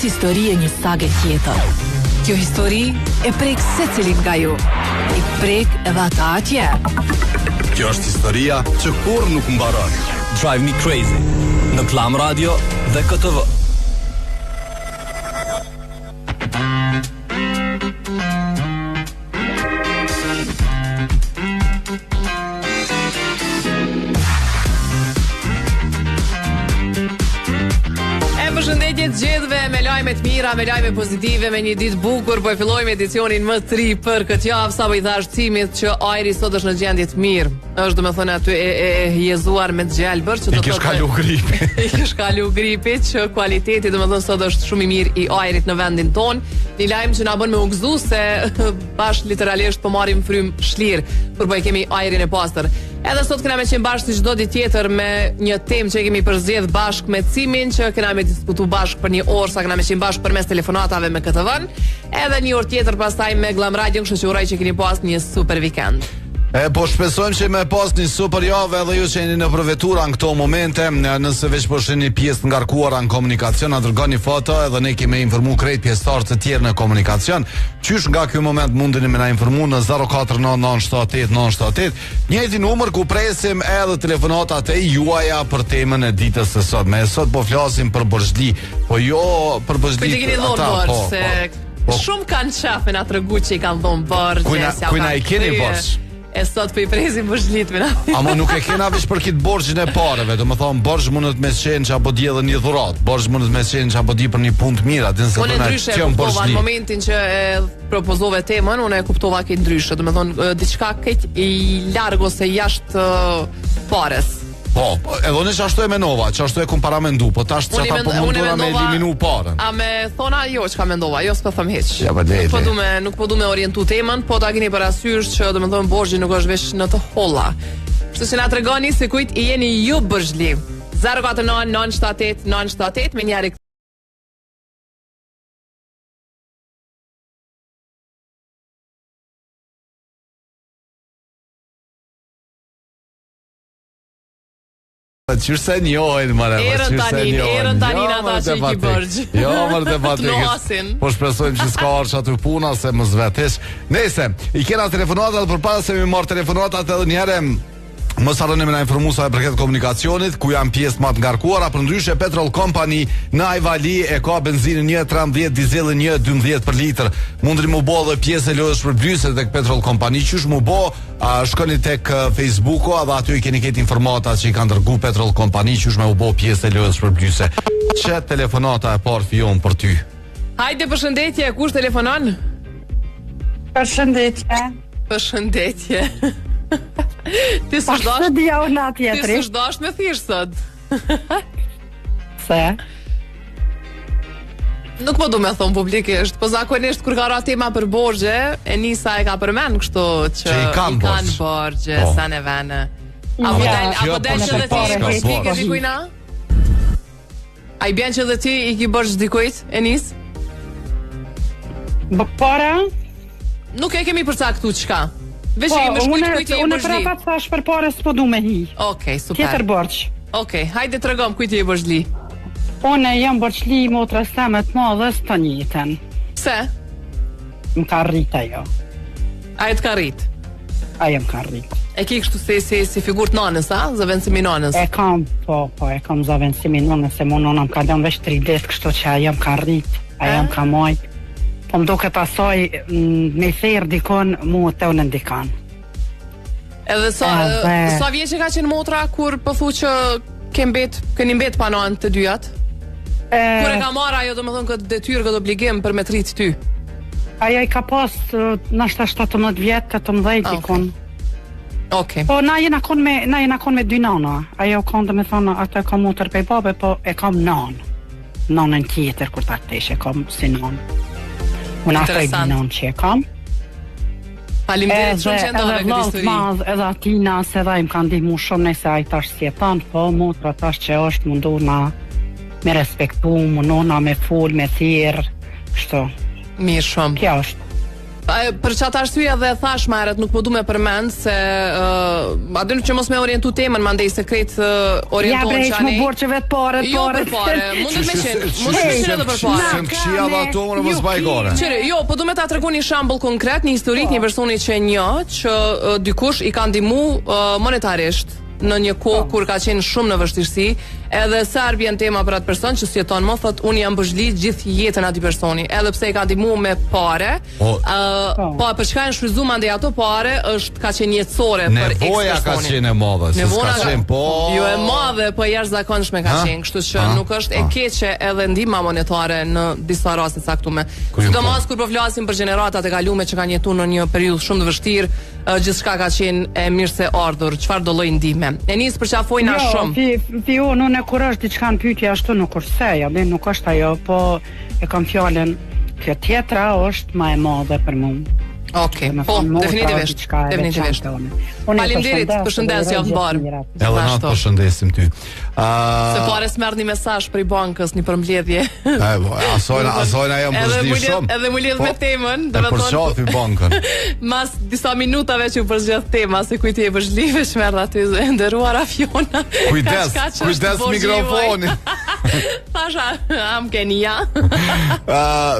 është histori e një sage tjetër. Kjo histori e prek secilin nga ju. I prek edhe ata atje. Kjo është historia që kur nuk mbaron. Drive Me Crazy në Klan Radio dhe KTV. Përshëndetje të gjithëve, me lajme të mira, me lajme pozitive, me një ditë bukur, po e fillojmë edicionin më 3 për këtë javë, sa po i thash Cimit që ajri sot është në gjendje të mirë. Është domethënë aty e jezuar me gjelbër që do të thotë. I kish kalu gripi që kualiteti domethënë sot është shumë i mirë i ajrit në vendin ton. Një lajm që na bën me u gëzu se bash literalisht po marrim frym shlir kur po e kemi ajrin e pastër. Edhe sot kena me qenë bashkë si çdo ditë tjetër me një temë që kemi përzgjedh bashkë me Cimin, që kena me diskutu bashkë për një orë, sa kena me qenë bashkë përmes telefonatave me KTV-n, edhe një orë tjetër pastaj me Glam Radio, kështu që uroj që keni pas një super vikend. Po shpresojmë që me pas një super javë edhe ju që jeni në përvetura në këto momente, nëse veç po shihni pjesë ngarkuara në komunikacion, na dërgoni foto edhe ne kemi informu krejt pjesëtarët të tjerë në komunikacion. Qysh nga ky moment mundeni me na informu në 049978978, njëjti numër ku presim edhe telefonatat e juaja për temën e ditës së sotme. Sot po flasim për Borxhli, po jo për Borxhli ata, shumë kanë qafën atë rregu që i kanë dhënë borxhe. Kujna i keni borxh? E sot po i presim Borxhlit me na. Ama nuk e kena veç për këtë borxhin e pareve, domethënë borxh mund të më shën që apo di edhe një dhuratë, borxh mund të më shën që apo di për një punë të mirë, atë se në Borxhli. Në momentin që e propozove temën, unë e kuptova këtë ndryshe, domethënë diçka këtë i larg ose jashtë pares. Po, edhe unë çashtu e menova, çashtu e kum para mendu, po tash çata po mundura me eliminu parën. A me thona jo çka mendova, jo s'po them hiç. Ja, nuk po du me orientu temën, po ta keni parasysh që domethënë borxhi nuk është veç në të holla. Kështu që na tregoni se kujt i jeni ju Borxhli. 049978978 me njëri Qërë se njohin, mare, erën tanin ata që i ki borxh. Jo, mërë debatikis. Po shpresojmë që s'ka arë që aty puna, se më zvetesh. Nese, i kena telefonatat, për para se mi marë telefonatat edhe njëre, mos harroni me na informu sa e përket komunikacionit, ku janë pjesë më të ngarkuara. Për ndryshe Petrol Company në Ajvali e ka benzinën 1.13, dizelin 1.12 për litër. Mundri mu bo dhe pjesë e lojës për blyse tek Petrol Company. Qysh mu bo, shkoni tek Facebooku, edhe aty i keni këtë informata që i kanë dërgu Petrol Company, qysh me u bo pjesë e lojës për blyse. Që telefonata e parë fion për ty? Hajde, përshëndetje, kush telefonon? Përshëndetje. Ti s'është me thjesht sot. Se? Nuk po du me thonë publikisht, po zakonisht kur ka ra tema për borxhe, Enisa e ka përmen kështu që i kanë borxhe, sa ne vene. Apo del që dhe ti shpike dikujna? A i bjen që dhe ti i ki borxh dikujt, Enis? Para? Nuk e kemi përca këtu qka. Veç e kemi shkujt kujt i e Borxhli. Unë për ata thash për pare s'po du me hi. Okej, super. Tjetër borxh. Okej, hajde të regom kujt i e Borxhli. Unë jam Borxhli motra stemet madhes të njëten. Pse? Më ka rrit ajo. A e të ka rrit? Ajo më ka rrit. E ki kështu si figur të nanës, a? Zëvendësimi nanës? E kam zëvendësimi nanës, se më nëna më ka dëmë veç 3 ditë, kështu që ajo më ka rrit, ajo më ka majt. Po më duke pasaj me therë dikon mu të unë ndikan. Edhe sa vje që ka qenë motra kur pëthu që keni mbet panon të dyjat? Kur e ka marrë ajo do më thonë këtë detyrë, këtë obligim për me të rritë ty? Ajo i ka pas nashta 17 vjetë, 18 dikon. Okej. Po na jena kon me 2 nana. Ajo kon dhe me thonë atë ka motër pe babe, po e kam nanë. Nanën tjetër kur ta tesh e kam si nanë. Unë atë e dinon që e kam. Faleminderit shumë që ndove këtë histori. Edhe atina se dhe im kanë ndihmu shumë, nëse a i tash si e tanë, po motra tash që është mundu na me respektu, mundu na me full, me thirë, kështu. Mirë shumë. Kja është. Për çat arsye edhe thash më herët, nuk po du me përmend se aty që mos më orientu temën, mandej sekret orientohen çani. Ja, më borçë vet parë. Jo, për parë. Mundet me qenë edhe për parë. Sen këshia dha tonë mos baj gore. Jo, po du me ta tregoni një shembull konkret, një historik, një personi që që dikush i ka ndihmuar monetarisht në një kohë kur ka qenë shumë në vështirësi, edhe sa arbjen tema për atë person që s'jeton më, thot unë jam bëshlit gjithë jetën atij personi, edhe pse i ka ndihmuar me pare, po për çka janë shfryzuar mandej ato pare është ka qenë jetësore për ekspertoni. Nevoja ka qenë e madhe, s'ka qenë po. Jo e madhe, po jashtëzakonshme ka qenë, kështu që nuk është e keqe edhe ndihma monetare në disa raste të caktuara. Sidomos kur po flasim për gjeneratat e kaluara që kanë jetuar në një periudhë shumë të vështirë, gjithçka ka qenë e mirë se ardhur, çfarë do lloj ndihme. E nis për çafojna shumë. Jo, unë kur është diçka në pyetje ashtu nuk është seja, dhe nuk është ajo, po e kam fjalën kjo tjetra është më e madhe për mua. Okej, po, definitivisht. Faleminderit, përshëndetje Avbar. Edhe na përshëndesim ty. Se pare s'merr një mesazh prej bankës, një përmbledhje. Asojna jam përshëndetje shumë. Edhe më lidh me temën, do të thonë. Bankën. Mas disa minutave që u përzgjedh tema se kujt i e vëzhlive shmerr aty nderuara Fiona. Kujdes mikrofonin. Pasha, am Kenia.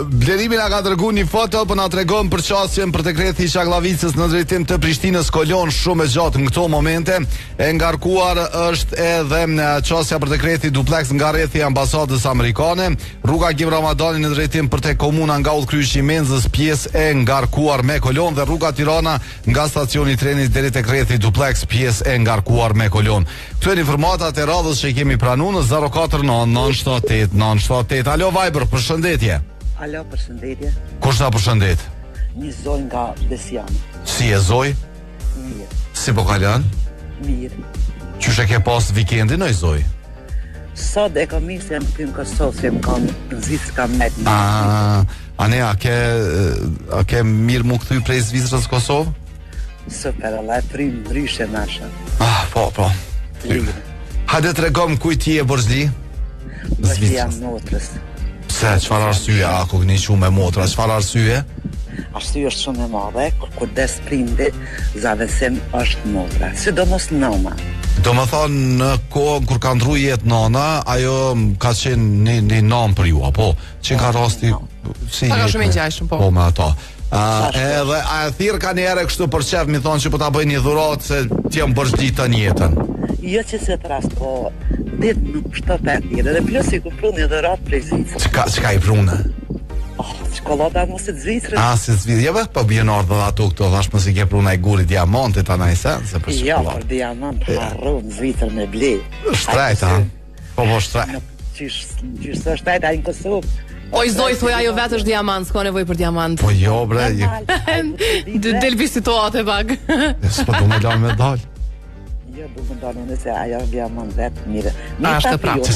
Blerimi na ka treguar një foto, po na tregon për çastjen për dekreti i Çaglavicës në drejtim të Prishtinës Kolon shumë e gjatë në këto momente. E ngarkuar është edhe çastja për dekreti duplex nga rrethi ambasadës amerikane. Rruga Gim Ramadani në drejtim për tek komuna nga udhkryqi i Menzës, pjesë e ngarkuar me Kolon, dhe rruga Tirana nga stacioni i trenit deri tek rrethi duplex, pjesë e ngarkuar me Kolon. Këto janë informatat e radhës që i kemi pranuar në 049 Alo Viber, përshëndetje. Alo, përshëndetje. Kush ta përshëndet? Një zoj nga Besiani. Si e zoj? Mirë. Si po kalon? Mirë. Qysh e ke pas vikendin, oj zoj? Sot e kam mirë se jam këtu në Kosovë, se më kam Zvicrë, kam met. A ke mirë mu këthy prej Zvicrës Kosovë? Super, Allah e prim ndryshe nasha. Po. Hajde tregom kujt ti e Borxhli? Borxhli jam motrës. Pse, çfarë arsye? A ku keni qenë me motra? Çfarë arsye? Arsye është shumë e madhe, kur des prindi, zavesim është motra, sidomos nëna. Do më thonë, në kohën kur ka ndru jetë nana, ajo ka qenë një nanë për ju, apo? Që ka rasti... Ta ka shumë i gjajshëm, po. Po, me ato. Edhe, a e thirë ka njere kështu për qef, mi thonë që po ta bëj një dhurat se t'jem Borxhli të njetën. Jo që se të rast, po, ditë nuk shto për tjere, dhe plus i ku pru një dhurat prej Zvicrës. Qka i prune? Shkollata mos e Zvicrës. Si Zvicrës, jeve, po bjen ardhë dhe ato këto, thash mësi ke pruna i guri diamantit, anaj sen, se për shkollat. Jo, për diamant, harru në Zvicrë me ble. Shtrejt, ha? Po shtrejt. Qysh së shtrejt, a i në Kosovë. Oj, zoj, thuj, ajo vetë është diamant, s'ka nevoj për diamant. Po jo, bre. Delbi situate pak. S'po du me dalë me dalë. Jo, du me dalë nëse ajo është diamant vetë, mire. Ashtë të prapë.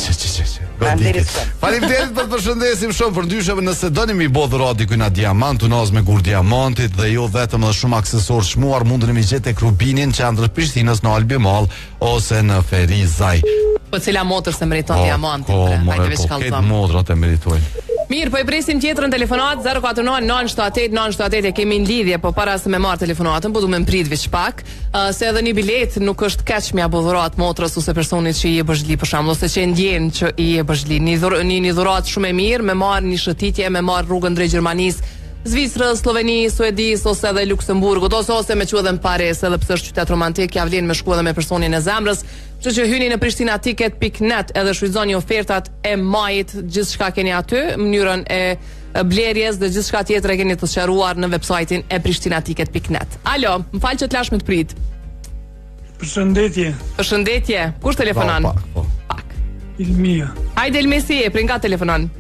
Faleminderit për përshëndesim shumë, për ndyshe nëse doni mi bo dhurat dikuj na diamant, unaz me gur diamantit, dhe jo vetëm dhe shumë aksesor shmuar, mundën e mi gjetë e Krubinin, qendër Prishtinës në Albi Mall ose në Ferizaj. Po cila motër se meriton diamantin, hajde veç kallëzom. Këtë motrat e meritojnë. Mirë, po i presim tjetrën telefonat 049-978-978, e kemi në lidhje, po para se me marrë telefonatën, po du me mprit veç pak, se edhe një bilet nuk është keq mja bo dhurat motrës ose personit që i e Borxhli për shembull, ose që e ndjen që i e Borxhli. Një dhurat shumë e mirë, me marrë një shëtitje, me marrë rrugën drejt Gjermanisë, Zvicrës, Sloveni, Suedis ose edhe Luksemburgut, ose me quë edhe në Paris, edhe pse është qytet romantik, ja vlen me shku edhe me personin e zemrës. Kështu që hyni në pristinaticket.net edhe shfrytëzoni ofertat e majit, gjithçka keni aty, mënyrën e blerjes dhe gjithçka tjetër e keni të sqaruar në websajtin e pristinaticket.net. Alo, më fal që të lash me të prit. Përshëndetje. Përshëndetje. Kush telefonon? Pak. Ilmia. Hajde Ilmesi, prej nga telefonon?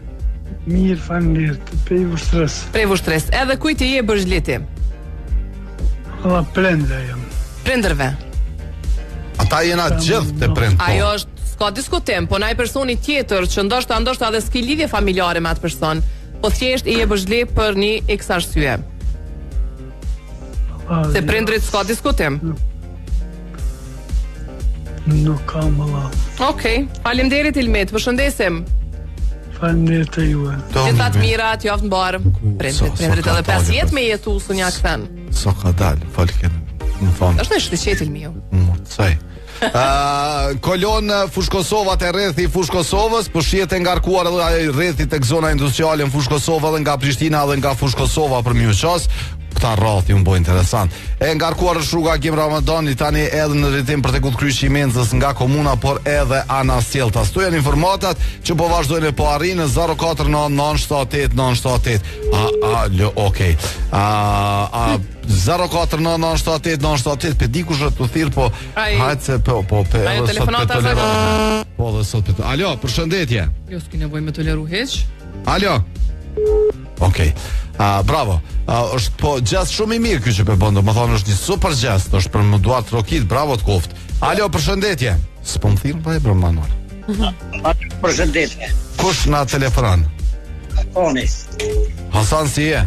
Mirë, faleminderit. Prej Vushtrës. Prej Vushtrës. Edhe kujt i je Borxhliti? Alla prendra jam. Prindërve. Ata jena gjithë të prindë. Ajo është, s'ka diskutim, po naj personi tjetër që ndoshta edhe s'ki lidhje familjare me atë person, po thjesht i je Borxhli për një x arsye. Se prindrit s'ka diskutim. Nuk kam Allah. Okej, faleminderit Ilmet, përshëndesim. Faleminderit të juve. Gjitha të mira, t'joftë mbarë. Prindrit edhe 5 jetë me jetu së një këthen. Sa ka dalë, falken në fond. Është në shkëqetin miu. Saj. Kolon Fush Kosova te rrethi i Fush Kosovës, po shihet e ngarkuar edhe rrethi tek zona industriale në Fush Kosova dhe nga Prishtina dhe nga Fush Kosova për Mjuqas. Këta rrathi unë bo interesant. E ngarkuar është rruga Gim Ramadani tani edhe në rritim për tekut kryqi i Menzës nga komuna, por edhe ana Sjellta. Kto janë informatat që po vazhdojnë po arrin në 049978978. Okej. 049978978 pe dikush të thirr po hajt se po ajo telefonata po dhe sot. Alo, përshëndetje. Jo s'ke nevojë me toleru hiç. Alo. Okej. Bravo. Është po gjest shumë i mirë ky që po bën, domethënë është një super gjest, është për më duart rokit, bravo të koft. Alo, përshëndetje. S'po më thirr pa e bërë manual. Përshëndetje. Kush na telefonon? Oni. Hasan si je?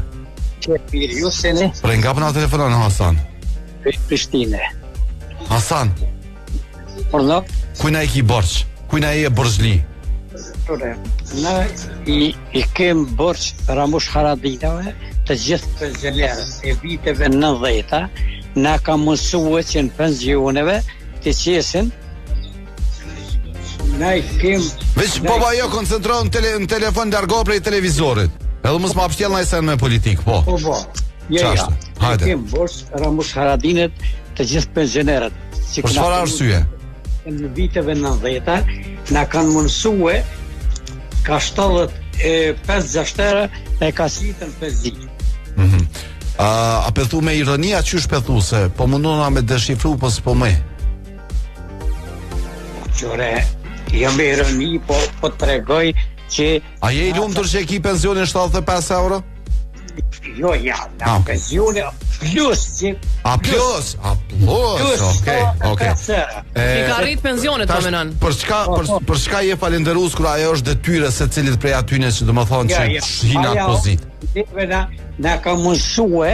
Mirë, ju seni? Pre nga për na telefonon Hasan? Prishtinë. Hasan. Porno? Kujna i ki borç? Kujna i e borxhli? Na i kem borç Ramush Haradinave të gjithë pensionerët e viteve 90-a, na ka mësuar që në pensioneve të qesin. Na i kem veç baba jo koncentron në telefon, largo prej televizorit. Edhe mos më apshtjell në sen me politik, po. Po. Ja. Hajde. Kem borç Ramush Haradinët të gjithë pensionerët. Për çfarë arsye? Në viteve 90-a na kanë mësuar ka 75 era e ka sitën 5 ditë. A pethu me ironia qysh pethu se po mundona me deshifru po s'po me? Qore, jo me ironi, po të tregoj që... A je i lumtur që e ki pensionin 75 euro? Jo, pensione plus që... Plus, okej. I ka rrit pensionet, po menon. Për çka je falenderues kur ajo është detyre se cilit prej atyne që domethënë që hina pozit. Na ka mësue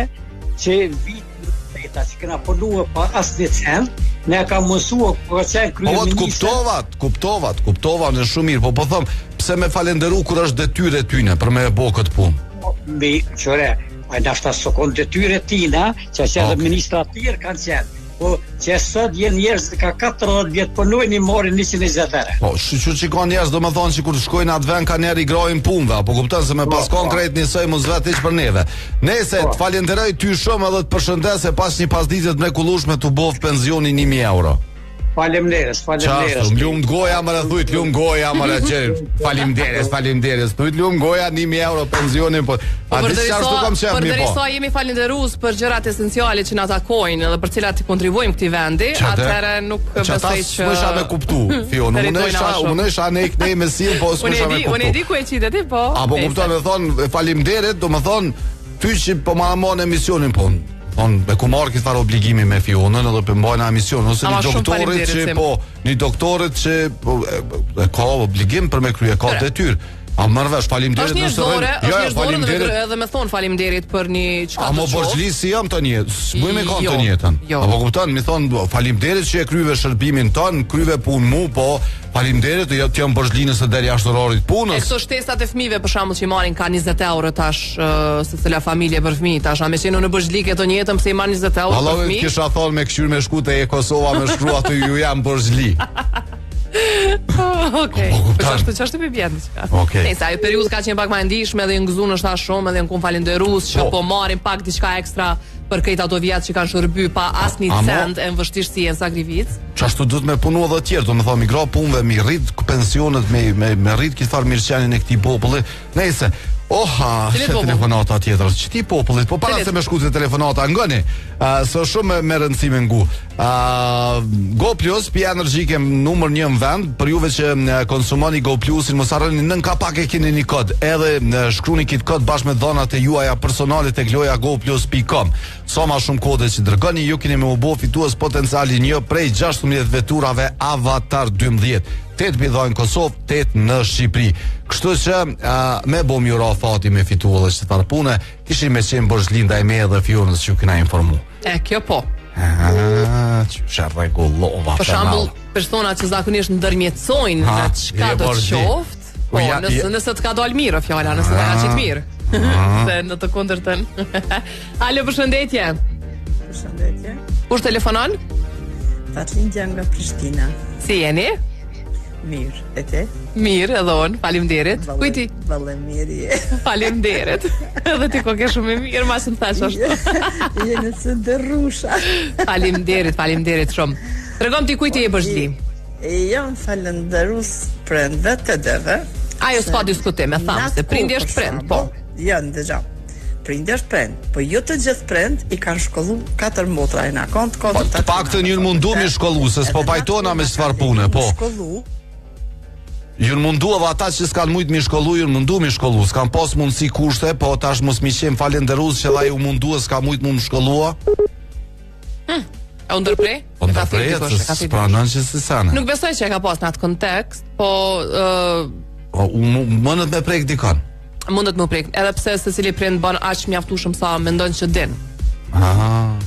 që vitë që kena punue pa asnjë cent, na ka mësue kur ka qenë kryeminist. Kuptova në shumë mirë, po them pse me falenderu kur është detyre tyne për me e bë këtë punë. Mi qore, a nashta sokon detyre tina, që edhe ministra të tjerë kanë qenë. Po që sot jenë njerëz që ka 40 vjet punojnë i morin 120 ere. Po, që ka njerëz domethënë që kur shkojnë atë vend kanë njerë i grojnë punëve, apo kupton se me pas konkret njësoj mos vet hiç për neve. Nëse të falenderoj ty shumë edhe të përshëndes se pas një pasditë të mrekullueshme tu bov pensionin 1000 euro. Faleminderes. Lum goja më thuj, lum goja më që faleminderes. Thuj lum goja 1000 euro pensionin, po a di çfarë do kam shef mi po. Përderisa jemi falenderues për gjërat esenciale që na takojnë edhe për cilat kontribuojmë këtij vendi, atëherë nuk besoj që s'mosha me kuptu. Fion, unë isha ne me sill, po s'mosha me kuptu. Unë e di ku e qitet ti po. Apo kupton me thon faleminderit, domethën ty që po marrën emisionin po. Me ku marrë këtë farë obligimi me fionën edhe për mbajnë emision, ose një doktorit që ka obligim për me krye, ka detyrë. A mërë vesh, falimderit është një zdore, edhe me thonë falimderit për një qka të qofë. A më borçli si jam të një, s'buj me kanë të njetën. Apo kuptan, mi thonë, falimderit që e kryve shërbimin tonë, kryve punë mu, po falimderit të jam borçli nëse deri jashtë orarit punës. E këto shtesat e fëmijëve për shembull që i marrin ka 20 euro tash se cila familje për fëmijë tash, a me qenë në borxhlik e të njëjtën pse i marrin 20 euro për fëmijë. Vallai kisha thonë me këshyr me shkute e Kosova me shkrua aty ju jam borxhli. Okej. Po çfarë më vjen diçka? Nëse ajo periudhë ka qenë pak më e ndihshme dhe ngëzuar është tash shumë edhe un falenderues që po marrin pak diçka ekstra për këtë ato vjet që kanë shërby pa asnjë cent e vështirësi e sakrificë. Çashtu duhet me punu edhe të tjerë, domethënë mi gra punëve, mi rrit pensionet, me rrit këtë farë mirëqenien e këtij populli. Nëse oha, telefonata tjetër, çti popullit, po para se me shkute telefonata, ngani, së shumë me rëndësime ngu. Go Plus, pija energjike numër 1 në vend, për juve që konsumoni Go Plusin, mos harroni nën kapak e keni një kod, edhe shkruni këtë kod bashkë me dhënat e juaja personale tek loja goplus.com. Sa ma shumë kode që dërgoni, ju keni me u bo fitues potenciali një prej 16 veturave Avatar 12. 8 bidhojnë në Kosovë, 8 në Shqipëri. Kështu që me bo mjura fati me fitu edhe që të tarë pune, kishim me qenë borxhlinda e me edhe fionës që ju kena informu. Kjo po. Që regullova. Për shambull, persona që zakonisht ndërmjetësojnë në qka do të qoftë, Po, nëse të ka dalë mirë fjala, nëse të ka qitë mirë. Se në të kundërtën. Alo, përshëndetje. Përshëndetje. Kush telefonon? Fatlindja nga Prishtina. Si jeni? Mirë, e te? Mirë, edhe unë, faleminderit. Kujti? Valemiri. Faleminderit. Edhe ti ko ke shumë e mirë, ma shumë thash ashtu. Jene të ndërrusha. Faleminderit shumë. Tregon ti kujti e Bëshli? Jam falenderus prendve të deve. Ajo s'ka diskutim, e thamë, se prindi është prend, po. Janë dëgja. Prindi është prend, po jo të gjithë prend i kanë shkollu 4 motra e na kont. Të paktën ju mundu mi shkollu, se s'po pajtona me çfarë pune, po. Ju mundu edhe ata që s'kan mujt mi shkollu, ju mundu mi shkollu, s'kan pas mundësi kushte, po tash mos mi qem falenderus që ai u mundu s'ka mujt mu më shkollua. E u ndërprej? Po ndërprej, pranon që si sana. Nuk besoj që e ka pas në atë kontekst, po mënët me prek dikon. Mundet më prek, edhe pse secili prind bën aq mjaftueshëm sa mendon që din.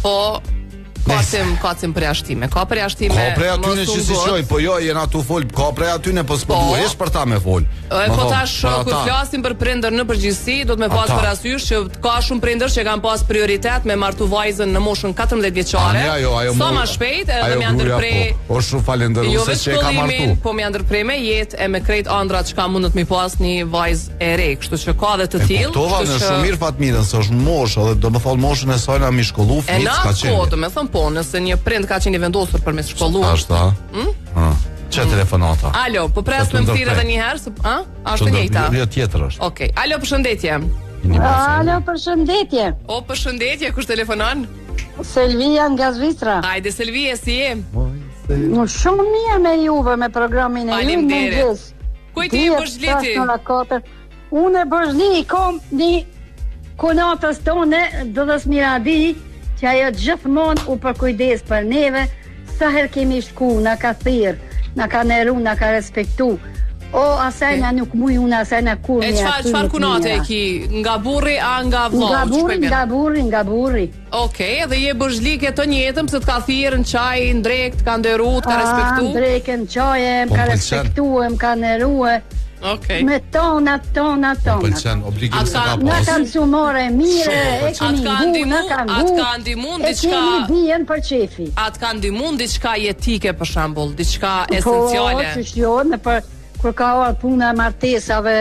Po kacim përjashtime. Ka përjashtime. Ka prej atyne që si shoj, po jo jena tu fol, ka prej atyne po s'po duhesh për ta me fol. Po tash kur flasim për prindër në përgjithësi, do të më pas parasysh që ka shumë prindër që kanë pas prioritet me martu vajzën në moshën 14 vjeçare. Sa më shpejt edhe më ndërprej. O shumë falenderoj se e ka martu. Po më ndërprej me jetë e me krejt ëndrat që mundet më pas një vajzë e re, kështu që ka edhe të tillë. Po në shumë mirë Fatmirën, se është moshë, edhe do të thonë moshën e saj na mi shkollu fëmijë ka qenë. Po, do të thonë po, nëse një prind ka qenë i vendosur për me shkollu. Ashta. Çe telefonata. Alo, po pres me thirrë edhe një herë, Është e njëjta. Jo, tjetër është. Okej. Alo, përshëndetje. Alo, përshëndetje. O, përshëndetje, kush telefonon? Selvia nga Zvicra. Hajde Selvia, si je? Shumë mirë me juve me programin e ju në gjës. Kujti e Bëshliti? Unë e Bëshli kom një konatës tone Dodës Miradi, që ajo gjithmonë u përkujdes për neve, sa herë kemi shku, na ka thirr, na ka neru, na ka respektu. O, asajna nuk muj unë, asajna kur një aty. E qfar kunate e ki? Nga burri, a nga vlau? Nga burri. Okej, edhe je Bëshlike të njëtëm, se të ka thirë në qaj, në drejk, të ka nderu, të ka respektu? Në drejk, në qaj, më ka respektu, më ka neru. Okay. Me tona. Pëlqen, obligimisht ka pas. Na kam sumore mire, e kemi ngu, na kam ngu. Atë ka ndihmun diçka. E kemi bien për qefi. Atë ka ndihmun diçka jetike për shembull, diçka esenciale. Po, ç'jo, në për kur ka ardhur puna e martesave,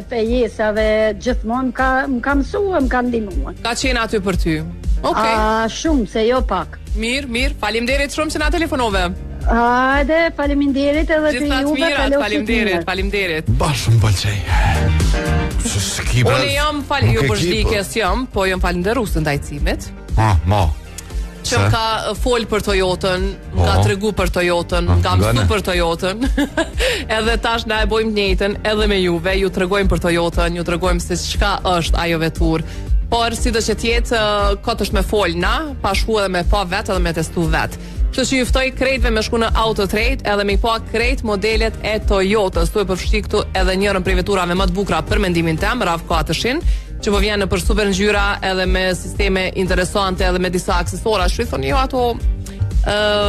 fejesave, gjithmonë më ka mësuar, më ka ndihmuar. Ka qenë aty për ty. Okej. Shumë se jo pak. Mirë. Faleminderit shumë që na telefonove. Hajde, faleminderit edhe të juve, faleminderit. Bashkë më pëlqej. Unë jam jo Bëshlikes jam, po jam falenderuse ndajcimit. Që më ka fol për Toyotën, më ka tregu për Toyotën, më ka mësu për Toyotën. Edhe tash na e bojmë njëjtën edhe me juve, ju tregojmë për Toyotën, ju tregojmë se çka është ajo vetur. Por si do që tjetë, këtë është me fol na, pa shku edhe me pa vetë edhe me testu vetë. Kështu që juftoj krejtve me shku në Autotrade edhe me pa krejt modelet e Toyotës. Tu e përfshi këtu edhe njërën prej veturave më të bukura për mendimin tem, RAV4-shin, që po vjen në për super ngjyra edhe me sisteme interesante edhe me disa aksesora. Shqithon jo ato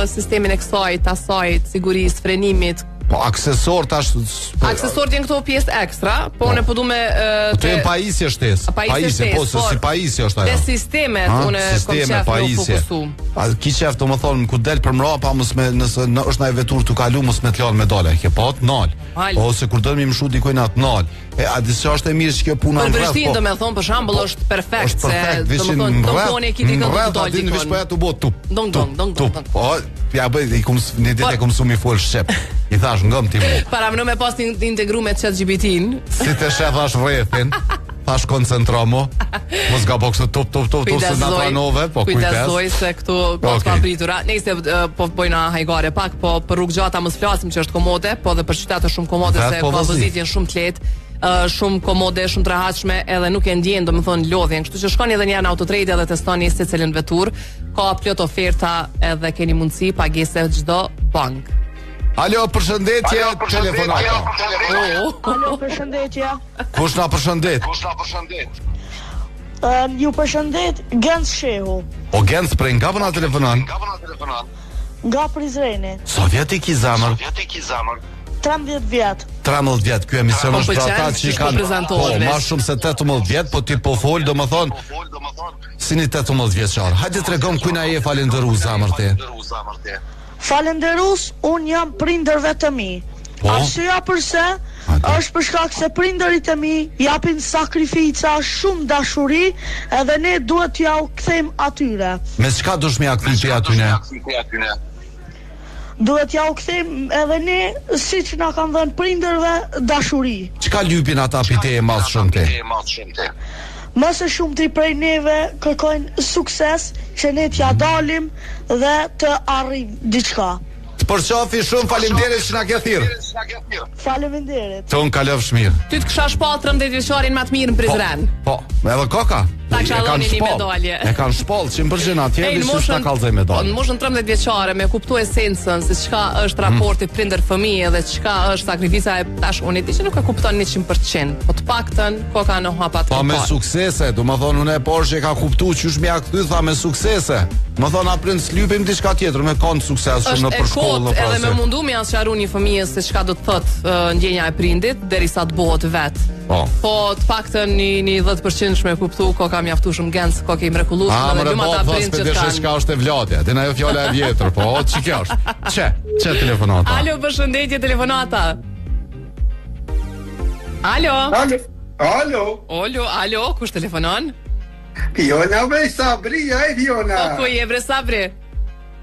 sistemin e kësaj, tasaj, sigurisë, frenimit. Po aksesor tash. Aksesor janë këto pjesë ekstra, po ne po duam të jem pajisje shtesë. Pajisje, po se si pajisje është ajo. Te sistemet unë sisteme pajisje. A ki qef të më thonë ku del për mrapa mos me nëse është ndaj veturë tu kalu mos me të lënë me dole. Ke pa të nal. Ose kur dëmi më shu dikoj nat nal. A di se është e mirë që kjo puna në rreth. Për Prishtinë domethënë për shembull është perfekt se domethënë tonkoni e kiti këtu dol dikon. Vesh po ja tu bot tup. Dong. Po ja bëj i në ditë e konsumi fol shqip. I thash ngëm ti. Para më me pas të integru me ChatGPT-n. Si të shef rrethin. Thash koncentromo. Mos gabo kështu top se na pranove, po kujdes. Kujdesoj se këtu ka të papritura. Nëse po bojna hajgare pak, po për rrugë gjata mos flasim që është komode, po edhe për qytet është shumë komode se ka pozitjen shumë të lehtë. Shumë komode, shumë të rehatshme edhe nuk e ndjen domethënë lodhjen. Kështu që shkoni edhe një në Autotrade edhe testoni secilin vetur. Ka plot oferta edhe keni mundësi pagese çdo bank. Alo, përshëndetje, telefonata. Alo, përshëndetje. Kush na përshëndet? Ju përshëndet Gens Shehu. O Gens, prej nga na telefonon? Nga Prizreni. Sovjetik i zamër. 13 vjet. 13 vjet, ky emision është për ata që kanë më shumë se 18 vjet, po ti po fol, domethën si një 18 vjeçar. Hajde tregom ku na je falendërues zamër ti. Falendërues, un jam prindërve të mi. Arsyeja pse është për shkak se prindërit e mi japin sakrifica, shumë dashuri, edhe ne duhet t'ja u kthejmë atyre. Me çka dush me ja kthej atyre? Duhet ja u kthejmë edhe ne siç na kanë dhënë prindërve dashuri. Çka lypin ata pite e madh shumë ti? Më së shumti prej neve kërkojnë sukses, që ne t'ja dalim dhe të arrijmë diçka. Përqafi shumë, faleminderit që na ke thirrë. Faleminderit. Ton kalofsh mirë. Ty të kisha shpall 13 vjeçarin më të mirë në Prizren. Po, edhe koka. Ta kisha dhënë një medalje. E kanë shpall 100% atje, si ta kallzoj medalje. Në moshën 13 vjeçare me kuptu esencën se çka është raporti prindër-fëmijë dhe çka është sakrifica e tash unë di që nuk e kupton 100%, po të paktën koka në hapat. Po me suksese, domethënë unë e Porsche ka kuptuar qysh më ja kthy tha me suksese. Më thonë aprind s'lypim diçka tjetër me kon sukses shumë në për shkollë në edhe me mundu me asharu një fëmijës se çka do të thotë ndjenja e prindit derisa të bëhet vet. Po të paktën një 10% shme kuptu koka mjaftu shumë gens, koka i mrekullueshme dhe lumë ata prind që kanë. Çka është e vlatja, din ajo fjala e vjetër, po ç'kjo është? Çe telefonata. Alo, përshëndetje telefonata. Alo, kush telefonon? Piona bre Sabri, ai Piona. Po ku je bre Sabri?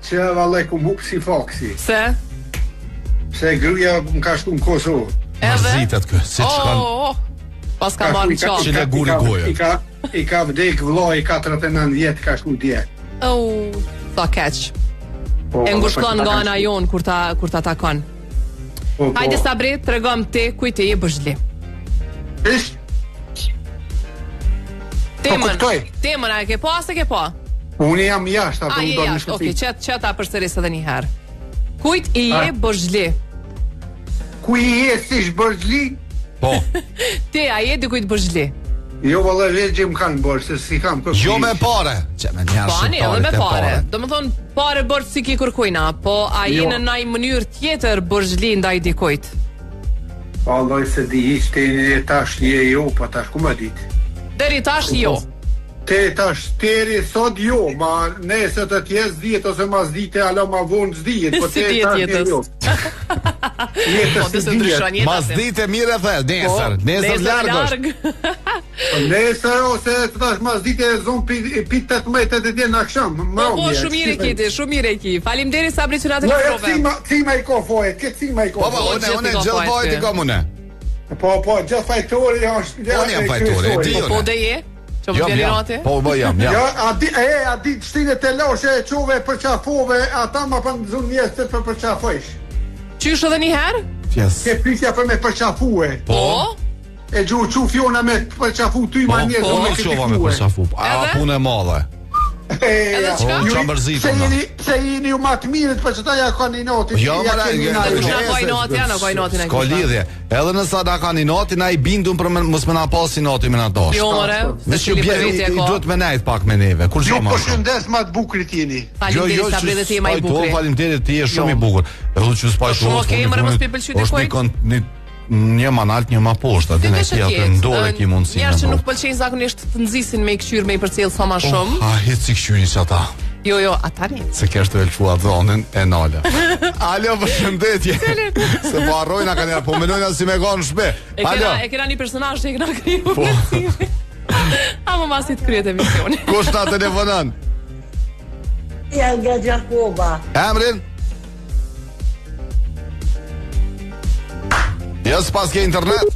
Që vallai ku muk si foksi. Se gruaja më ka shku në Kosovë. Marzitet kë, si çkan. Pas ka marrë çfarë? Çile guri goja. I ka vdek vllai 49 vjet ka shku dje. Sa keq. E ngushton nga ana jon kur ta takon. Hajde Sabri, tregom ti kujt e je Bozhli. Temën a e ke po ose ke po? Unë jam jashtë, apo unë do në shtëpi. Okej, çeta përsëris edhe një herë. Kujt i je Bozhli? Ku i je si Bozhli? Po. Ti a je dikujt Bozhli? Jo valla vetë më kanë bërë se si kam kërkuar. Jo me pare. Çe me njerëz. Po edhe me pare. Domethënë pare bërë si ki kërkojna, po a je në ndaj mënyrë tjetër Bozhli ndaj dikujt? Vallai se di hiç tash je jo, po tash ku më ditë. Deri tash jo. Teri sot jo, ma nesër të tjesë dihet ose mas dite ala ma vonë s'dihet, po te tash jo. Mas dite mire the, nesër larg. Nesër ose tash mas dite zon pi 18 e dje në akşam. Po shumë mirë kiti, shumë mirë ki. Faleminderit Sabri që na të provë. Cima i kofoje, ke cima i kofoje. Po, unë gjithë vojt i komune. Po, gjithë fajtori është. Unë jam fajtori, e di unë. Po dhe je? Që më vjeri nati? Po, jam. Ja, a di shtine të loshe e quve për qafove, ata ma për nëzun njështë për qafojsh. Qysh edhe një herë? Ke pytja për me përqafue. Po? E gju fjona me përqafu ty ma njështë me këtikue. A punë e madhe. Edhe qka? Se jeni ju matë mirët për që ta ja ka një noti. Jo, mëra, s'ko lidhje. Edhe nësa da ka një noti, na i bindun për mos me na pasi noti me na dosh. Jo, mëre, se që i duhet me nejt pak me neve. Ju përshëndes ma të bukrit jeni. Faleminderit Sabri dhe ti e ma i bukri. Faleminderit ti e shumë i bukur. Shumë okej, mëre mos pëpëlqy të kojt. Një ma nalt, një ma poshta, dhe ne kja të ndore ki mundësi. Njerë që nuk pëlqenjë zakonisht të nxisin me i këqyr me i përcjell sa ma shumë. A, hitë si këqyri që ata. Jo, ata një. Se kështë të velqua dhonin e nala. Alo, përshëndetje. Se po arrojna ka njerë, po menojna si me gonë shpe. E kena një personazh që e kena kriju me cime. A më masit kryet e misioni. Kush ta telefonan? Ja nga Gjakoba. Emrin? Jo, s'pas ke internet?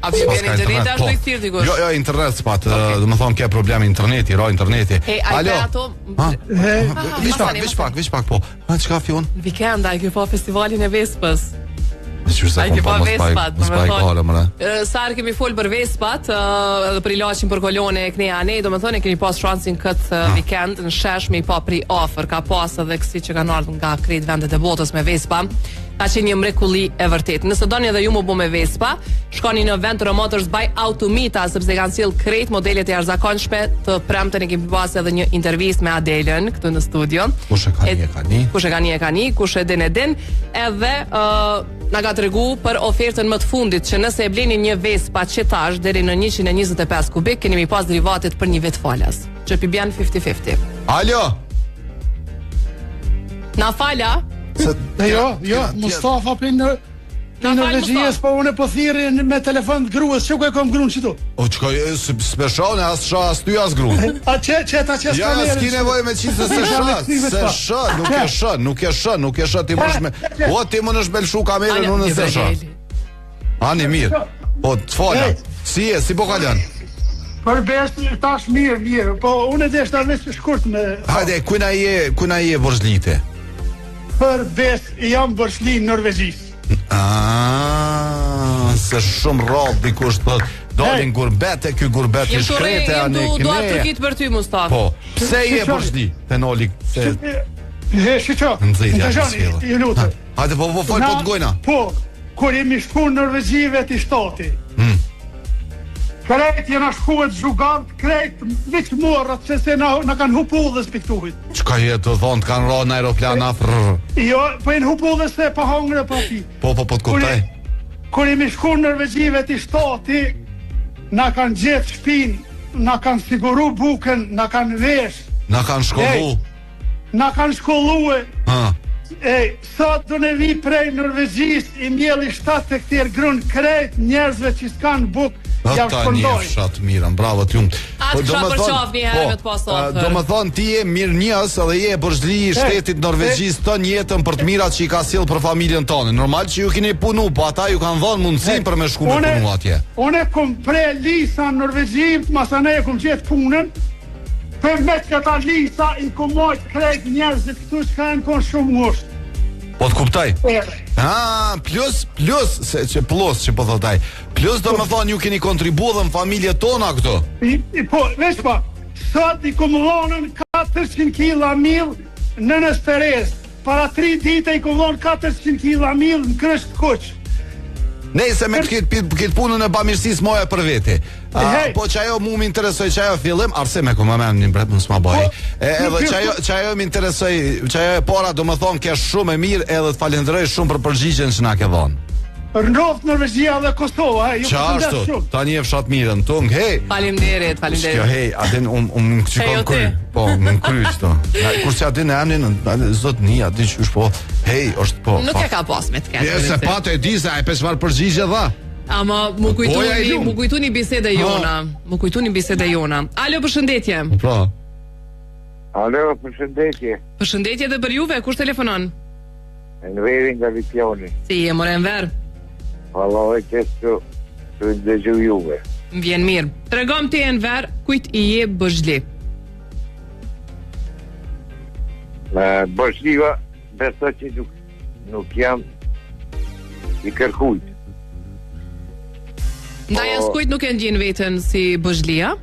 A ti vjen internet, ashtu i thirr dikush? Jo, internet s'pat, do më thonë ke problem interneti, interneti. Alo? Vish pak, po. Çka fjon? Vikenda, e ke po festivalin e Vespës. Ai ke pa Vespat, sa herë kemi fol për Vespat, edhe për ilaçin për kolone e knea ne, domethënë kemi pas shansin këtë vikend në shesh me i pa pri ofër, ka pas edhe kësi që kanë ardhur nga krejt vendet e botës me Vespa. Ka qenë një mrekulli e vërtet. Nëse doni edhe ju më bu me Vespa, shkoni në Ventura Motors by Automita, sepse kanë sjell krejt modelet e jashtëzakonshme. Të premten e kemi pas edhe një intervistë me Adelën këtu në studio. Kush e ka një, kush e din. Edhe na ka tregu për ofertën më të fundit që nëse e bleni një Vespa qetash deri në 125 kubik, keni mi pas derivatet për një vet falas. Që pi bjan 50-50. Alo. Na fala? Jo, Mustafa për në Norvegjies, po unë po thirrje me telefon të gruas, çu kam gruan çito. O çka speciale as ty as gruan. A çeta çes ja, s'ki nevojë me çisë nuk e shë ti mësh me. O ti më nësh belshu kamerën unë se shë. Ani mirë. Po të fola. Si po kalon? Për besë tash mirë, po unë desh ta vesh shkurt me. Hajde, ku na je Borzlite? Për besë jam Borzli Norvegjis. Se shumë rrallë dikush të dolin gurbete, ky gurbet i shkrete anë këne. Do atë trikit për ty, Mustafa. Po, pse je Borzli? Tenoli. Shqo, i lutë. Hajde, po fol po të gojna. Po, kur jemi shku në Norvegjive të shtati. Krejt jena shkuet zhugant, krejt veç morrat se na kanë hupullës për këtuhit. Qka je të thonë, të kanë ra në aeroplan afrë? Jo, po jenë hupullës se pa hangre pa pi. Po të kuptaj. Kur jemi shku në Norvegjive të shtati, na kanë gjithë shpin, na kanë siguru buken, na kanë vesh. Na kanë shkollu. Na kanë shkollu sot do ne vi prej Norvegjis, i mjeli 7 hektar grun krejt njerëzve që s'kanë buk. Ja një fshat mirën, bravo t'jum. Atë kësha për qaf një herë me të pasofër. Do më thonë ti je mirë njës edhe je Borzli i shtetit Norvegjis të njetën për të mirat që i ka sill për familjen tonë. Normal që ju keni punu, po ata ju kanë dhonë mundësin për me shku me punu atje. Une kom pre lisa në Norvegjim, masane e kom qetë punën, për me këta lisa i kom mojtë krejt njerëzit këtu që ka në konë shumë ngusht. Po të kuptaj? Plus, se që plus që po thotaj. Plus do më thonë ju keni kontribu dhe në familje tona këto. Po, veç pa, sot i kom dhonën 400 kila mil në Nështerez. Para 3 dite i kom dhonën 400 kila mil në Krysht Kuq. Nejse me këtë punën e bamirësis moja për veti. Po që ajo mu më interesoj që ajo fillim, arse me ku më menë një mbret më s'ma bëj. Edhe që ajo më interesoj, që ajo e para do më thonë ke shumë e mirë edhe të falenderoj shumë për përgjigjen që na ke dhonë. Rëndrof Norvegjia dhe Kosova, që ashtu, ta një fshat mirën, tung, hej. Faleminderit. Shkjo, hej, atin unë qikon kry, po, më kry qëto. Kur që atin e emnin, zot një, atin që është po, hej, është po. Nuk e ka pas me të ketë. Se pato e di se a e pesmar përgjigje dha. Ama mu kujtuni bisede jona. Alo, përshëndetje. Alo, përshëndetje. Përshëndetje dhe për juve, kush telefonon? Enveri nga Vitjoni. Si je more Enver? Vallaj që të ndëgju juve. Më vjen mirë. Tregom ti Enver, kujt i je Borzli? Borzliva beso që nuk jam i kërkujt. Ndaj as kujt nuk e ndjen veten si Borzlia?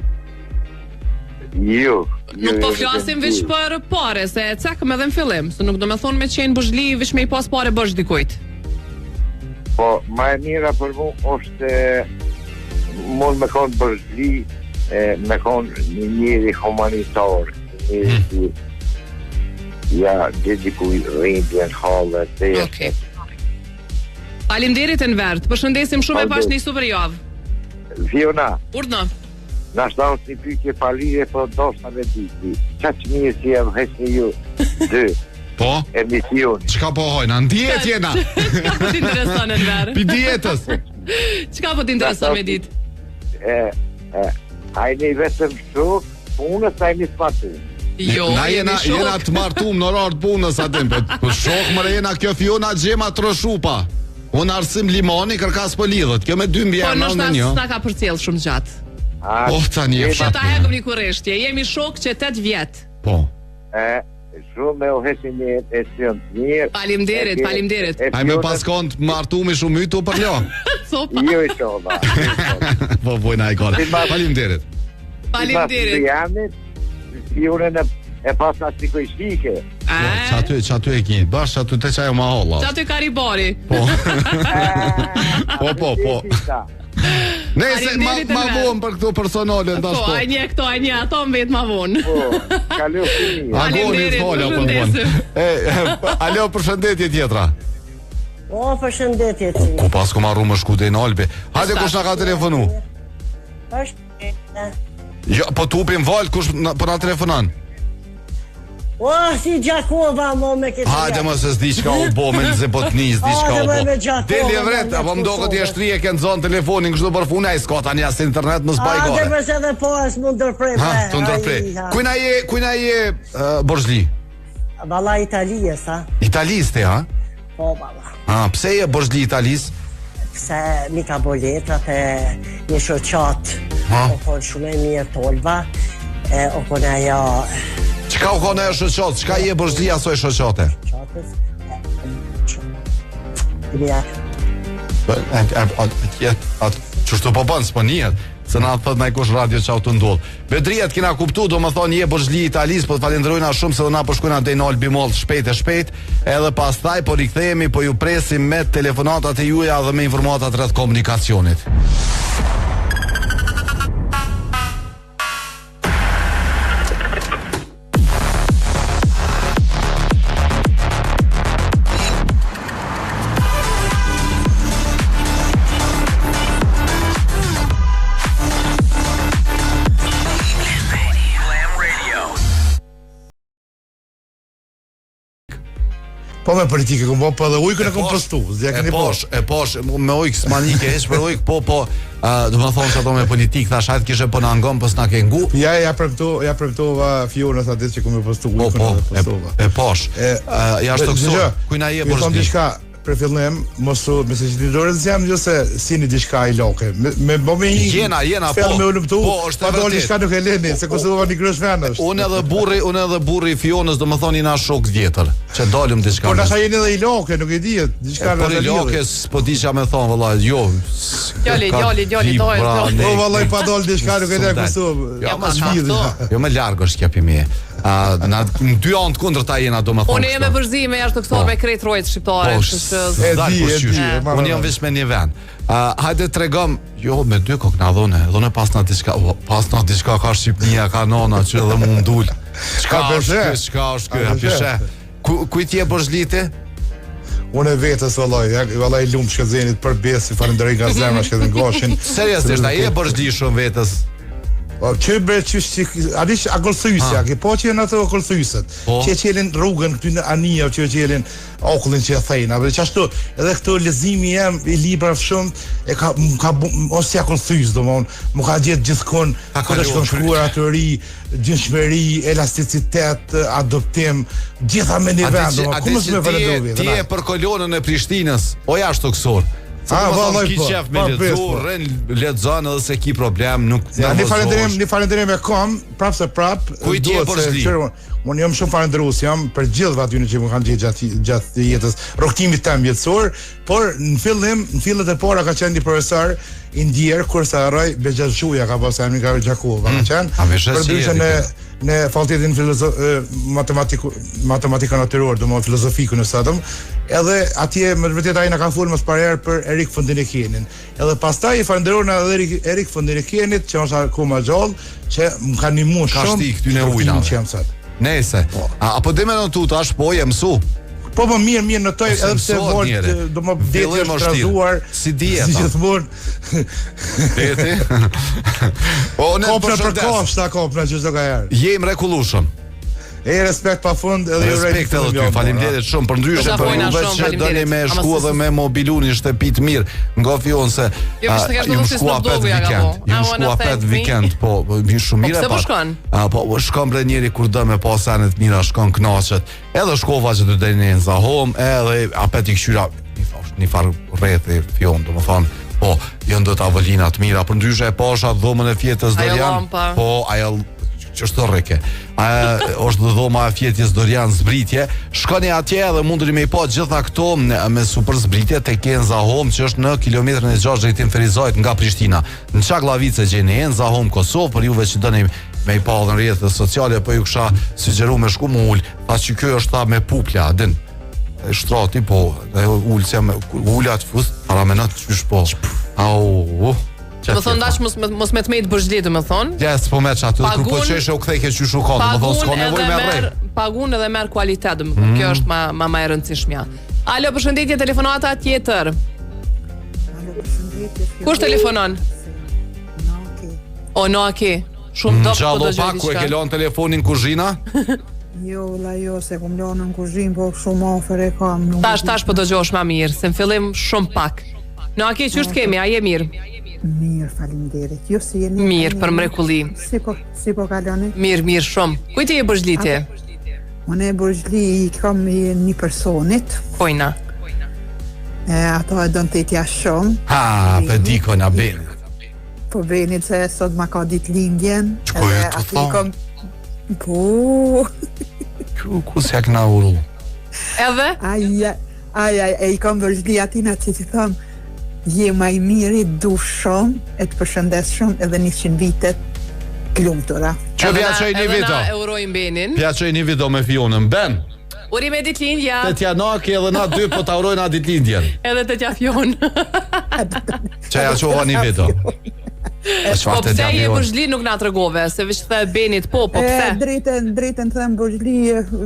Jo. Nuk po flasim veç për pare, se e cekëm edhe në fillim, se nuk do me thonë me qenë Borzli veç me i pas pare bërsh dikujt. Po, ma e mira për mu është mund me konë Borzli, me konë një njëri humanitar, njëri që ja dedikuj rindjen, halët, dhe okay. Faleminderit Enver, të përshëndesim shumë e pash një super javë. Fiona. Urdhna. Nashta është një pyke palire, po doshta me diti. Qa që mirë si e vëhesni ju 2 emisioni. Qka po hojna? Në diet jena? Qka po t'intereson Enver? Pi dietës? Qka po t'intereson me dit? Ajni vetëm shok, punës ajni s'martum. Jo, na jena të martum në orë të punës atim, po shok mërë jena kjo Fiona gjema të rëshupa. Unë arsim limoni, kërkas po lidhët, kjo me 2 mbjerë në një. Po nështë s'na ka përcjell shumë gjatë. Po tani e fshat. Ta hekëm një kureshtje, jemi shok që 8 vjet. Po. Shumë me ohesin një esion të mirë. Faleminderit. Aj me pas kont martumi shumë mytu për ljo. Jo i shoba. Po bojna e kore. Faleminderit. Fjurën e pas atë sikoj shike. Qatu e kinjit, bash qatu të qajo ma holla. Qatu e karibari. Po. Nese, ma vonë për këto personale ndash po. Po, a një ato më vetë ma vonë. Po, kalu fini. Faleminderit, përshëndetje. Alo, përshëndetje tjetra. O, përshëndetje ti. Po pas ku marru më shku deri në Albi. Hajde kush na ka telefonu? Jo, po tupim val kush po na telefonon? O, si Gjakova mo me këtë. Hajde më se s'di çka u bë me zebotnis, di çka u bë. Deli vret, apo më duket ti shtri e ke nxon telefonin kështu për fund ai s'ka tani as internet mos baj gore. Hajde përse edhe po as mund ndërprej. Ha, tu ndërprej. Ku na je Borzhli? Valla Italia sa. Italiste, ha? Po, valla. Pse je Borzhli Italis? Pse mi ka boletrat e një shoqat. O kon shumë e mirë tolva. O kon ajo. Çka u kon ajo shoqat? Çka je Borzhli asoj shoqate? Shoqatës. Ja. Çështo po bën sponiet. Se na thot na kush radio çau të ndodh. Bedriat kena kuptu, domethënë je Borzhli Italis, po falenderojna shumë se do na po shkojna deri në Albi Mall shpejt, edhe pastaj po rikthehemi, po ju presim me telefonatat e juaja dhe me informatat rreth komunikacionit. Po me politike ku po edhe ujkën e kom postu. E posh, me ujk smanike heq për ujk, po, do më thonë që ato me politik, thash hajt kishe po në angon, pës na ke ngu. Ja përktova Fiona sa ditë që ku me postu ujkën edhe postova. E posh, ja është të kësor, kujna je Borzhli. Për fillim, mosu, me se që ti dorës jam jo se sini diçka i loke. Me bëme një... Jena, po. Me ulëptu, pa do diçka nuk e leni, se Kosova një grësh venës. Unë edhe burri Fionës, do më thonë, jena shok vjetër, që dalim diçka. Por nasha jeni edhe i loke, nuk e dijet, diçka në i loke, s'po di që me thonë, vëllaj, jo. Djali, po vëllaj, pa dal diçka, nuk e dhe Kosovë. Jo me largë është kjapi me. Në dy anë të kundër ta jena, do më thonë. Unë jeme përzime jashtë të kësor me krejt rojtë shqiptare. Unë jam vish me një vend. Hajde të regëm, jo me dy kokë na dhone pas na diçka ka Shqipnia, ka nona që edhe mu ndull. Çka është kjo, pishe. Kujt je Borzhliti? Unë e vetës vëllaj lumë shkëzenit për besi, falenderoj nga zemra shkëzen goshin. Seriosisht, a je Borzhli shumë vetës? Që bre adish akollëthysja, ke po që jenë ato akollëthyset, që qelin rrugën këty në anija, që qelin okullin që e thejna, dhe që ashtu edhe këto lezimi jem i libra shumë, ose si akollëthys, do mon, mu ka gjithë gjithkon, këtë është shkruar atëri, gjinshmeri, elasticitet, adoptim, gjitha me një vend, do mon, ku mësë me vërëdovi? Ti e për kolonën e Prishtinës, o jashtë të kësor? Ki qef me ledzu, rën ledzon edhe se ki problem, nuk një falenderim e kom, prap se prap. Kujt je Borzhli? Unë jam shumë falenderues, jam për gjithë aty që më kanë gjatë jetës, rrugtimit tim jetësor, por në fillet e para ka qenë një profesor i ndjer kur sa harroj Bexhashuja ka pasur emrin ka Gjakova, ka qenë. Për në fakultetin matematika natyrore, domethënë filozofikun e sadëm, edhe atje me vërtet ai na ka folur më parë për Erik von Däniken. Edhe pastaj i falenderojna edhe Erik von Dänikenit që është akoma gjallë, që më ka ndihmuar shumë. Ka shti këty në ujna. Nese. Apo dhe me në tu tash po je mësu. Po mirë në toj edhe pse volt do më deti është trazuar si dieta. Si gjithmonë. Deti. Kopna për koshta kopna që çdo ka herë. Je i mrekullueshëm. E respekt pa fund edhe respekt edhe ty. Faleminderit shumë për ndryshe për juve që doni me shku edhe me mobilunin shtëpi të mirë. Nga Fion se ju shkua 5 vikend. Ju shkua 5 vikend, po shumë mirë pa. Po shkon? Po shkon bre njëri kur do me pas anë të mira, shkon kënaqet. Edhe shkova që të deri në Zahom, edhe apet i këshyra një farë rrethi Fion, domethënë. Po, janë do të avolina të mira, për ndryshe e pasha dhomën e fjetës Dorian. Po, ajo që është të rreke. është dhe dhoma e fjetjes Dorian zbritje. Shkoni atje dhe munduri me i po gjitha këto me super zbritje të Kenza Home që është në kilometrën e 6 drejtim Ferizajt nga Prishtina. Në Çaklavice gjeni Enza Home Kosovë, për juve që dëni me i pa dhe në rjetët sociale, po ju kësha sugjeru me shku më ullë, ta që kjo është ta me pupla, din shtrati, po, dhe ullë se me ullat fust, paramenat që shpo. Më thonë dash mos me të mejtë Borzhli të më thonë. Ja, s'po me që aty, kur po qeshe u kthejke që shu konë, më thonë s'ko nevoj me rrej. Pagun edhe merë kualitet, kjo është ma e rëndësishmja. Alo, përshëndetje, telefonata tjetër. Alo, përshëndetje. Kush telefonon? O, Naki. Shumë do po do gjë. Ku e ke lënë telefonin kuzhina? Jo, se kum lënë në kuzhinë, po shumë afër e kam. Tash po dëgjosh më mirë, se në fillim shumë pak. Naki, ç'është kemi? A je mirë? Mirë, faleminderit. Jo si jeni? Mirë, për mrekulli. Si po kaloni? Mirë shumë. Kujt je Borxhliti? Unë e Borxhli i kam një personit. Pojna. Ato e donë të tja shumë. Ha, për diko nga Benit. Po Benit se sot ma ka ditë lindjen. Qko e të thonë? Po. Ku se këna uru? Edhe? I kam Borxhli atina që ti thëmë, je ma i miri, du shumë, e të përshëndes shumë, edhe 100 vitet klumtura. Që pjaqoj një video? Edhe na eurojnë Benin. Pjaqoj një video me Fionën. Ben? Uri me ditlindja. Të tja Naki edhe na dy po ta urojnë a ditlindjen. Edhe të tja Fionë. Që ja qova një video. Po pse je Borxhli nuk na tregove, se veç the Benit po pse? Drejtën them Borxhli,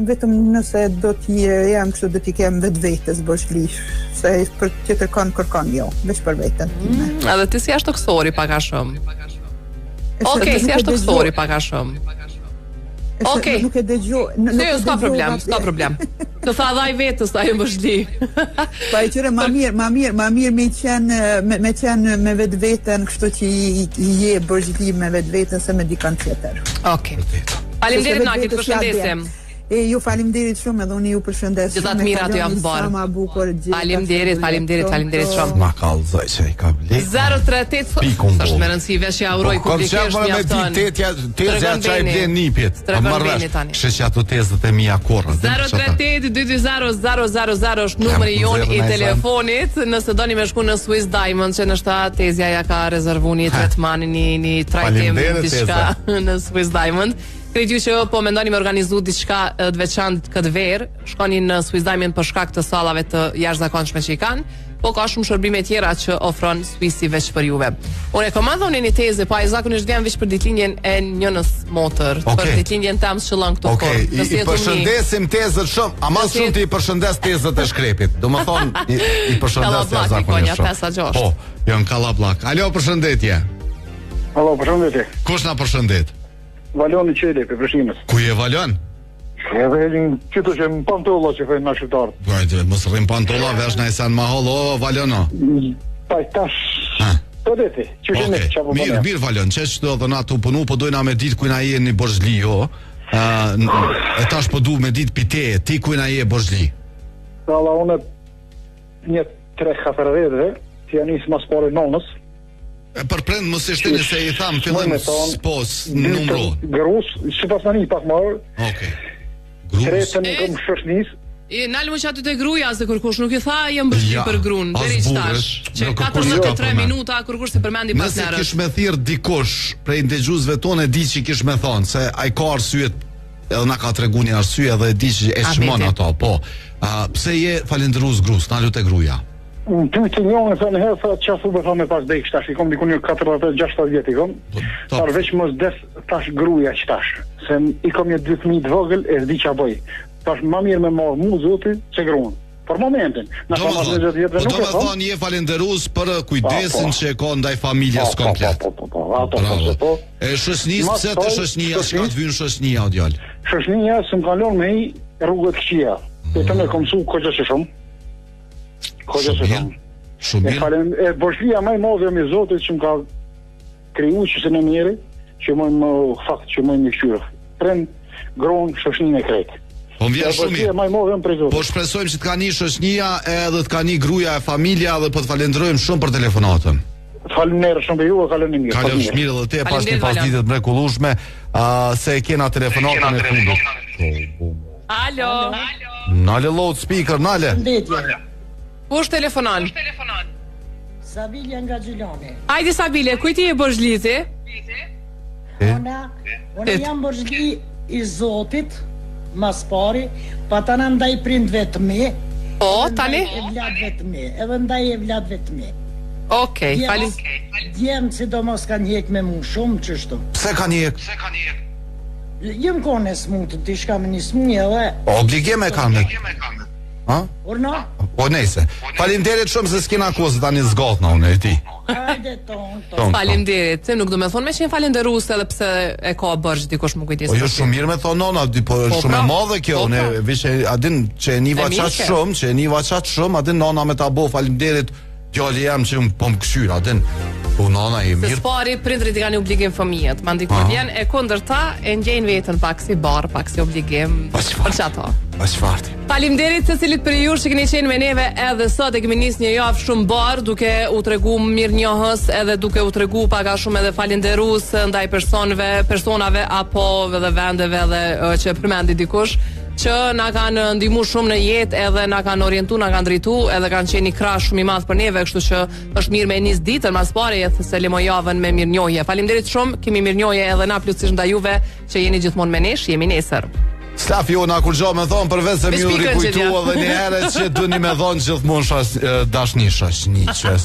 vetëm nëse do t'i jam kështu do t'i kem vetvetes Borxhli, se për tjetër kërkon jo, veç për veten. Edhe ti si ashtu toksori pak a shumë. Okej, si ashtu toksori pak a shumë. Okej. Nuk e dëgjoj. Jo, s'ka problem. Të tha dhaj vetës ajo Borxhli. Pa e qyre ma mirë me qenë me vetveten, kështu që i je Borxhli me vetveten se me dikant tjetër. Okej. Faleminderit Naki, të përshëndesim. Ju faleminderit shumë edhe unë ju përshëndes. Gjithat mirat ju jam bërë. Faleminderit shumë. Ma kallëzoj që i ka blet. 038 është me rëndësi vesh ja uroj publikisht mjafton. Tezja që i blen nipit. Kështë që ato tezët e mija korë. 038-220-000 është numëri jon i telefonit. Nëse doni me shku në Swiss Diamond, që në shta tezja ja ka rezervu një tretmanin, një trajtim diçka në Swiss Diamond. Kretë ju që po mendoni me organizu diçka të veçantë këtë verë, shkoni në Swiss Diamond për shkak të sallave të jashtëzakonshme që i kanë, po ka shumë shërbime tjera që ofron Swissi veç për juve. Unë e komandon një teze, po ai zakonisht vjen veç për ditëlindjen e njënës motër, për ditëlindjen tam shëllon këto kohë. I përshëndesim tezët shumë, ama shumë të i përshëndes tezët e shkrepit. Do më thonë, i përshëndes të zakonisht shumë. Po, janë Kallabllak. Alo, përshëndetje. Alo, përshëndetje. Kush na përshëndet? Valon i Qeli, për Prishtinës. Ku je Valon? Edhe helin qëto që më pantolla që fejnë nga shqiptarët. Gajtë, mos rrim pantolla, vesh në isan mahol, o Valono. Paj, tash, të deti, që shenë që apo përne. Mirë Valon, që do dhe na të punu, po dojna me ditë kujna je një Borxhli, jo. E tash po du me ditë piteje, ti kujna je Borxhli. Alla, une një 3-4 vete, që janë isë mas pare nonës. Për prend mos e shteni se i tham fillim spos numro. Grus, sipas tani pak më. Okej. Grus. Tretën e kam shoshnis. Nalë më që aty te gruaja se kërkush nuk i tha jem Borxhli për gruan, deri çtash. Që 43 minuta kërkush se përmendi pas nërës. Nëse kish me thirr dikush prej dëgjuesve tonë e di që kish me thonë se ai ka arsye edhe na ka treguar një arsye edhe e di që e shmon ato, po. Pse je falendërues grus, na lut e gruaja. Unë ty të njohën thënë herë thë që asu bërë me pas dekë tash, i kom dikun një 40-60 vjetë i kom, parveç mos des tash gruja që tash, se i kom një 2 fëmijë të vogël e zdi që a bëj, tash ma mirë me marë mu zoti që gruan, për momentin, në sa mas 20 vjetë nuk e thonë. Do me thonë je falenderus për kujdesin që e ka ndaj familjes komplet. Po. E shoshnis, pse të shoshnia, shka të vynë shoshnia o djallë? Shoshnia së më kalon me i rrugët këqia, e të me kom su këgja që shumë. Shumë mirë. Borxhlia më e madhe me Zotit që më ka kriju që se në mirë, që më fakt që më një këshyrë. Prend gron shoshnin e krejt. Po vjen shumë mirë. Po shpresojmë që të ka një shoshnia edhe të ka një gruaja e familja dhe po të falenderojmë shumë për telefonatën. Faleminderit shumë ju, kaloni mirë. Kalon mirë edhe te pas një pasditë të mrekullueshme, se e kena telefonatën e fundit. Alo. Nale loudspeaker, nale. Kush telefonon? Sabilja nga Gjilani. Hajde Sabilja, kujti e Borxhliti? Unë jam Borxhli i Zotit, mas pari, pa të në ndaj prindve të me. Po, tani? Edhe ndaj e vladve të me. Okej, falim. Djemë si do mos kanë hjek me mu shumë qështu. Pse kanë hjek? Jem kone smutë, ti shka me një smunje edhe. Obligime kanë. Ha? Urna. Po nejse. Faleminderit shumë se s'kena kohë tani zgjatna unë e ti. Hajde ton. Faleminderit. Se nuk do të thonë me qenë falënderues edhe pse e ka bërgjë dikush më kujdes. Po jo shumë mirë me thonë nona, po shumë e madhe kjo, ne veç a din që e niva çat shumë, a din nona me ta bo faleminderit djali jam që po më këshyr, a din. Po nona e mirë. Se spari prindrit i kanë obligim fëmijët, mandi kur vjen e kundërta e ngjejnë veten pak si barr, pak si obligim. Për çato. Çfarë? Faleminderit secilit për ju që keni qenë me neve edhe sot e kemi nisë një javë shumë barr, duke u tregu mirënjohës edhe duke u tregu pak a shumë edhe falënderues ndaj personave apo edhe vendeve edhe që përmendi dikush që na kanë ndihmuar shumë në jetë edhe na kanë orientuar, na kanë drejtuar edhe kanë qenë një krah shumë i madh për neve, kështu që është mirë me nis ditën mas pare jetë se lemo javën me mirënjohje. Faleminderit shumë, kemi mirënjohje edhe na plotësisht ndaj juve që jeni gjithmonë me nesh, jemi nesër. Staf jo na kur gjo me thonë përveç se mi u rikujtua edhe një herë që duni me thonë gjithmonë dashni shoqni që